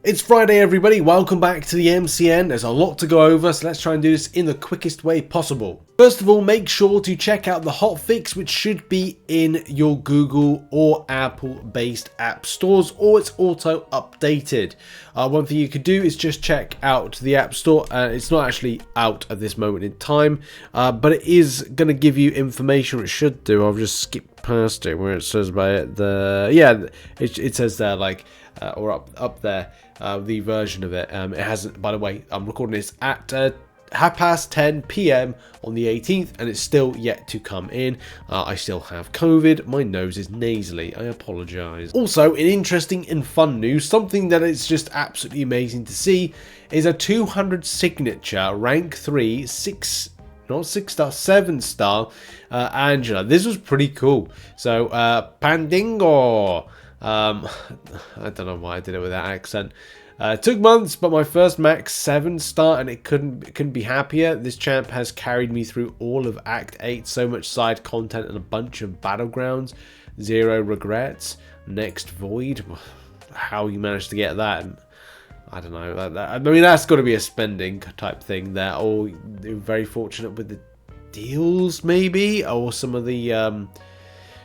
It's Friday, everybody. Welcome back to the MCN. There's a lot to go over, so let's try and do this in the quickest way possible. First of all, make sure to check out the Hotfix, which should be in your Google or Apple-based app stores, or it's auto-updated. One thing you could do is just check out the App Store. It's not actually out at this moment in time, but it is going to give you information. It should do. I've just skipped past it where it says about it. It says there or up there. The version of it. It hasn't, by the way, I'm recording this at 10:30 p.m. on the 18th, and it's still yet to come in. I still have COVID. My nose is nasally. I apologize. Also, in interesting and fun news, something that is just absolutely amazing to see is a 200 signature rank 3 7-star Angela. This was pretty cool. So Pandingo. I don't know why I did it with that accent. It took months, but my first max 7-star, and it couldn't be happier. This champ has carried me through all of Act 8, so much side content and a bunch of Battlegrounds. Zero regrets. Next Void. How you managed to get that, I don't know. I mean, that's got to be a spending type thing there. Or you're very fortunate with the deals, maybe, or some of the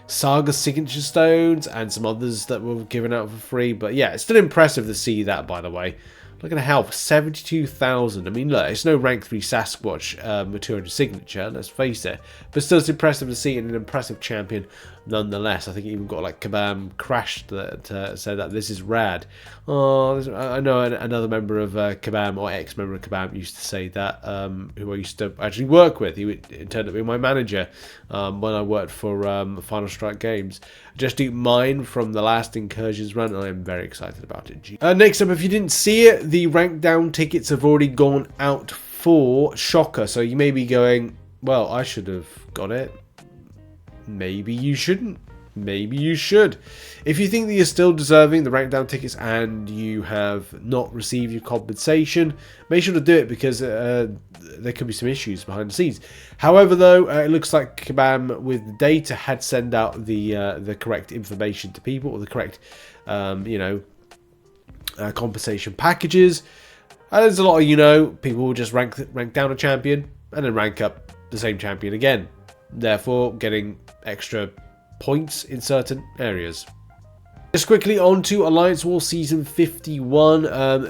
Saga signature stones and some others that were given out for free. But yeah, it's still impressive to see that, by the way. Look at the health, 72,000. I mean, look, it's no rank 3 Sasquatch with 200 signature, let's face it. But still, it's impressive to see, and an impressive champion nonetheless. I think it even got like Kabam crashed that said that this is rad. Oh, I know another member of Kabam, or ex-member of Kabam, used to say that, who I used to actually work with. He turned up being my manager when I worked for Final Strike Games. Just do mine from the last Incursions run, and I'm very excited about it. Next up, if you didn't see it, the rank down tickets have already gone out for Shocker. So you may be going, well, I should have got it. Maybe you shouldn't. Maybe you should. If you think that you're still deserving the rank down tickets and you have not received your compensation, make sure to do it, because there could be some issues behind the scenes. However, though, it looks like Kabam with the data had sent out the correct information to people, or the correct, compensation packages. There's a lot of, people will just rank down a champion and then rank up the same champion again, therefore getting extra points in certain areas. Just quickly on to Alliance War Season 51.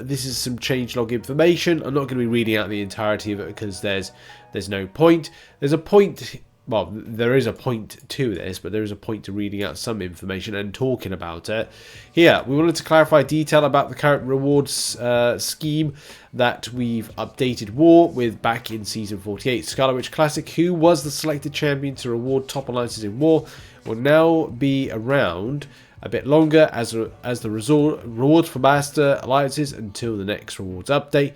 This is some changelog information. I'm not going to be reading out the entirety of it because there's no point. There's a point. Well, there is a point to this, but there is a point to reading out some information and talking about it. Here, we wanted to clarify detail about the current rewards scheme that we've updated War with back in Season 48. Scarlet Witch Classic, who was the selected champion to reward top alliances in War, will now be around a bit longer as the rewards for master alliances until the next rewards update.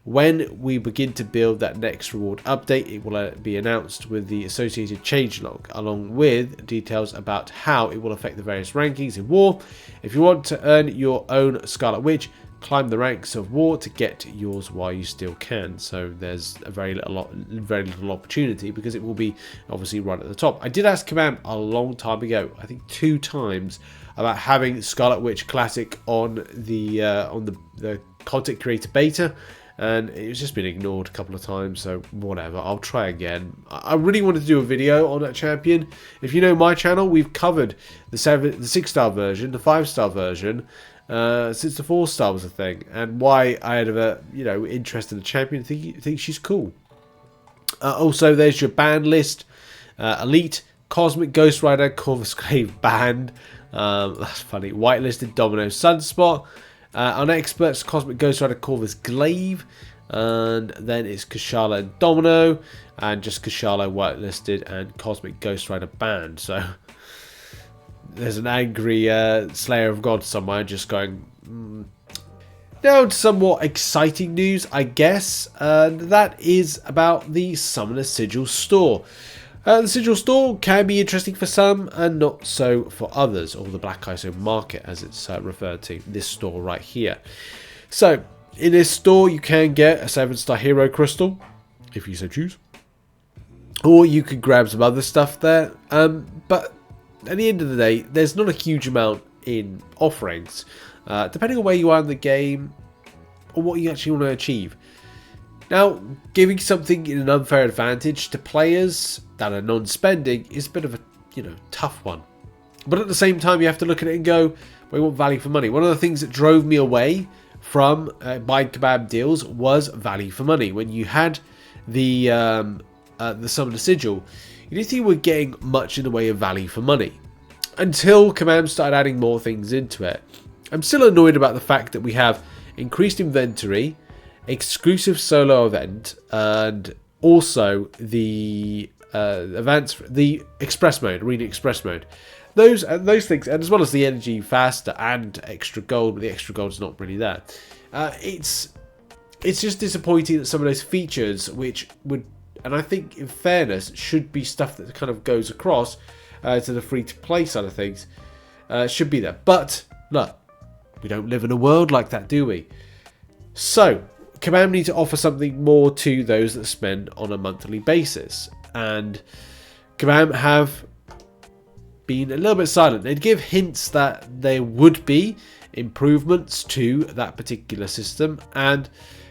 When we begin to build that next reward update, it will be announced with the associated changelog, along with details about how it will affect the various rankings in War. If you want to earn your own Scarlet Witch, climb the ranks of War to get yours while you still can. So there's a very little opportunity, because it will be obviously right at the top. I did ask Kabam a long time ago, I think 2 times, about having Scarlet Witch Classic on the content creator beta, and it's just been ignored a couple of times, so whatever, I'll try again. I really wanted to do a video on that champion. If you know my channel, we've covered the 6-star version, the 5-star version, since the 4-star was a thing, and why I had a interest in the champion. Think she's cool. Also, there's your band list. Elite, Cosmic Ghost Rider, Corvus Glaive banned. That's funny. Whitelisted, Domino, Sunspot. On experts, Cosmic Ghost Rider, Corvus Glaive, and then it's Kashala and Domino, and just Kashala whitelisted and Cosmic Ghost Rider banned. So there's an angry Slayer of God somewhere just going. Now to some more exciting news, I guess, and that is about the Summoner Sigil store. The Sigil store can be interesting for some and not so for others, or the Black ISO market as it's referred to, this store right here. So, in this store you can get a 7-star hero crystal, if you so choose. Or you could grab some other stuff there, but at the end of the day, there's not a huge amount in offerings. Depending on where you are in the game, or what you actually want to achieve. Now, giving something an unfair advantage to players that are non-spending is a bit of a, tough one. But at the same time, you have to look at it and go, we want value for money. One of the things that drove me away from buying kebab deals was value for money. When you had the Summoner Sigil, you didn't think you were getting much in the way of value for money. Until Kabam started adding more things into it. I'm still annoyed about the fact that we have increased inventory, exclusive solo event, and also the the express mode, arena express mode. Those things, and as well as the energy faster and extra gold, but the extra gold is not really there. It's just disappointing that some of those features, which would, and I think in fairness, should be stuff that kind of goes across to the free-to-play side of things, should be there. But look, we don't live in a world like that, do we? So Kabam need to offer something more to those that spend on a monthly basis, and Kabam have been a little bit silent. They'd give hints that there would be improvements to that particular system, and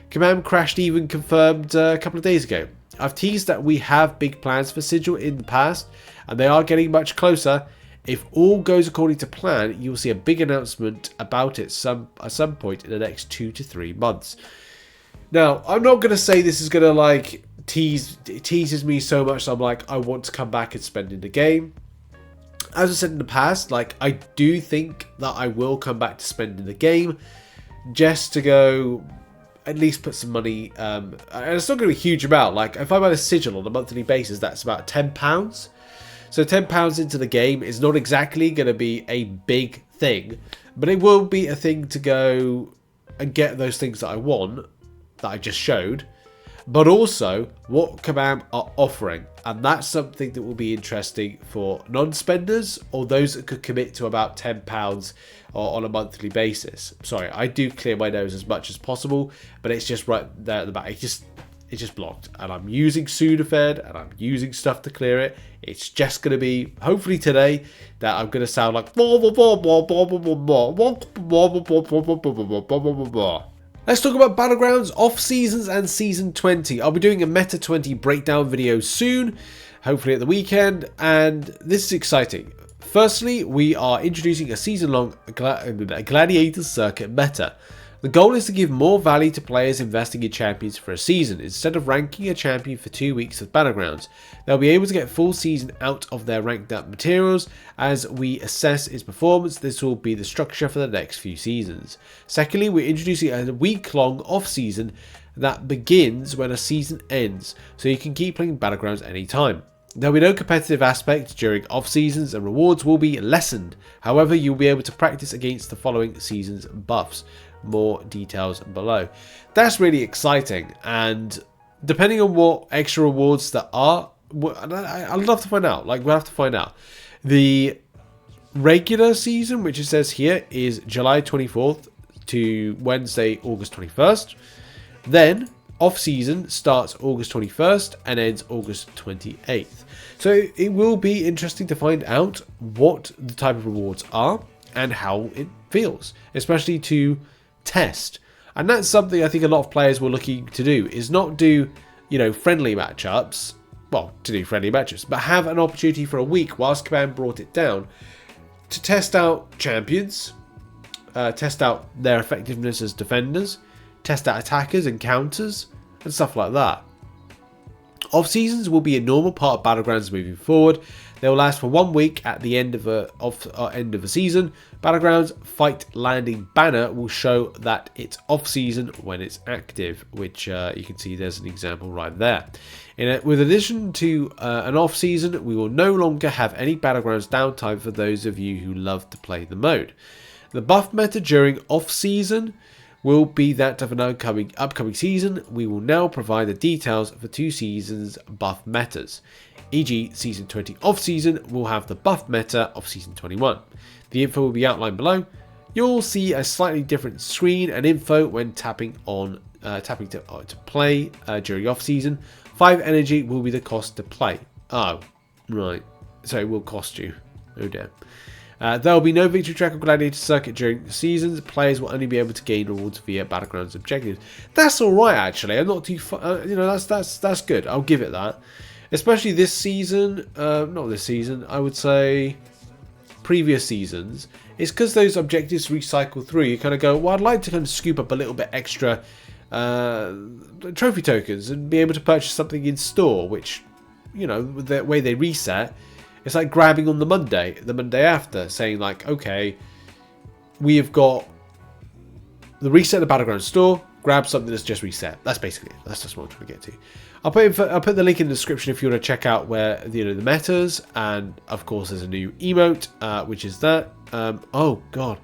Kabam Crashed even confirmed a couple of days ago. I've teased that we have big plans for Sigil in the past, and they are getting much closer. If all goes according to plan, you'll see a big announcement about it at some point in the next 2 to 3 months. Now, I'm not going to say this is going to like teases me so much that I'm like, I want to come back and spend in the game. As I said in the past, like, I do think that I will come back to spend in the game just to go at least put some money, and it's not going to be a huge amount. Like, if I buy a Sigil on a monthly basis, that's about £10. So £10 into the game is not exactly going to be a big thing, but it will be a thing to go and get those things that I want, that I just showed, but also what Kabam are offering. And that's something that will be interesting for non-spenders or those that could commit to about £10 on a monthly basis. Sorry, I do clear my nose as much as possible, but it's just right there at the back. It's just blocked, and I'm using Sudafed and I'm using stuff to clear it. It's just going to be, hopefully today, that I'm going to sound like Let's talk about Battlegrounds, off-seasons, and Season 20. I'll be doing a Meta 20 breakdown video soon, hopefully at the weekend, and this is exciting. Firstly, we are introducing a season-long Gladiator Circuit meta. The goal is to give more value to players investing in champions for a season, instead of ranking a champion for 2 weeks with Battlegrounds. They'll be able to get full season out of their ranked up materials. As we assess its performance, this will be the structure for the next few seasons. Secondly, we're introducing a week-long off-season that begins when a season ends, so you can keep playing Battlegrounds anytime. There'll be no competitive aspect during off-seasons, and rewards will be lessened. However, you'll be able to practice against the following season's buffs. More details below. That's really exciting, and depending on what extra rewards there are, I'd love to find out. Like, we'll have to find out. The regular season, which it says here, is July 24th to Wednesday, August 21st. Then off-season starts August 21st and ends August 28th. So it will be interesting to find out what the type of rewards are and how it feels, especially to test. And that's something I think a lot of players were looking to do, is not do, friendly matchups, well, to do friendly matchups, but have an opportunity for a week whilst Kabam brought it down to test out champions, test out their effectiveness as defenders, test out attackers and counters, and stuff like that. Off-seasons will be a normal part of Battlegrounds moving forward. They will last for 1 week at the end of a season. Battlegrounds Fight Landing banner will show that it's off-season when it's active, which you can see there's an example right there. With addition to an off-season, we will no longer have any Battlegrounds downtime for those of you who love to play the mode. The buff meta during off-season will be that of an upcoming season. We will now provide the details for 2 seasons buff metas. E.g. Season 20 off-season will have the buff meta of Season 21. The info will be outlined below. You'll see a slightly different screen and info when tapping to play during off-season. 5 energy will be the cost to play. Oh, right. So it will cost you. Oh dear. There will be no victory track or gladiator circuit during the seasons. Players will only be able to gain rewards via Battlegrounds objectives. That's all right, actually. I'm not too, you know, that's good. I'll give it that. Especially this season, not this season. I would say previous seasons. It's because those objectives recycle through. You kind of go, well, I'd like to kind of scoop up a little bit extra trophy tokens and be able to purchase something in store, which, you know, with the way they reset, it's like grabbing on the Monday after, saying like, okay, we have got the reset the Battleground store, grab something that's just reset. That's basically it. That's just what I'm trying to get to. I'll put the link in the description if you want to check out where, you know, the metas, and of course there's a new emote, which is that. Oh god,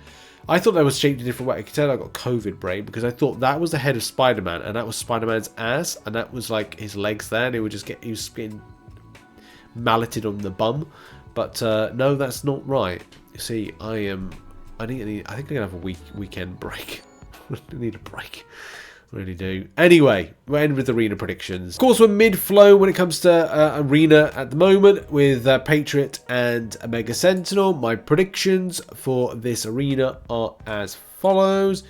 I thought that was shaped a different way. I can tell I got COVID brain because I thought that was the head of Spider-Man, and that was Spider-Man's ass, and that was like his legs there, and he was getting malleted on the bum. But no, that's not right. You see, I think I'm gonna have a weekend break. I need a break. I really do. Anyway, we'll end with arena predictions. Of course, we're mid-flow when it comes to arena at the moment with Patriot and Mega Sentinel. My predictions for this arena are as follows.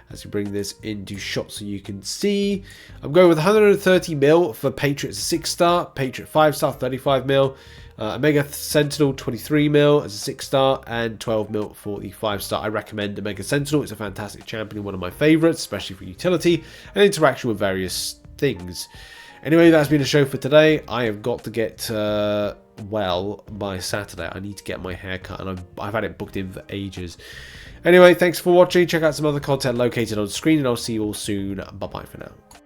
As you bring this into shot so you can see, I'm going with 130 mil for Patriot's 6-star, Patriot 5-star 35 mil, Mega Sentinel 23 mil as a 6-star, and 12 mil for the 5-star. I recommend Mega Sentinel. It's a fantastic champion, one of my favourites, especially for utility and interaction with various things. Anyway, that's been a show for today. I have got to get well by Saturday. I need to get my hair cut, and I've had it booked in for ages. Anyway, thanks for watching. Check out some other content located on screen, and I'll see you all soon. Bye bye for now.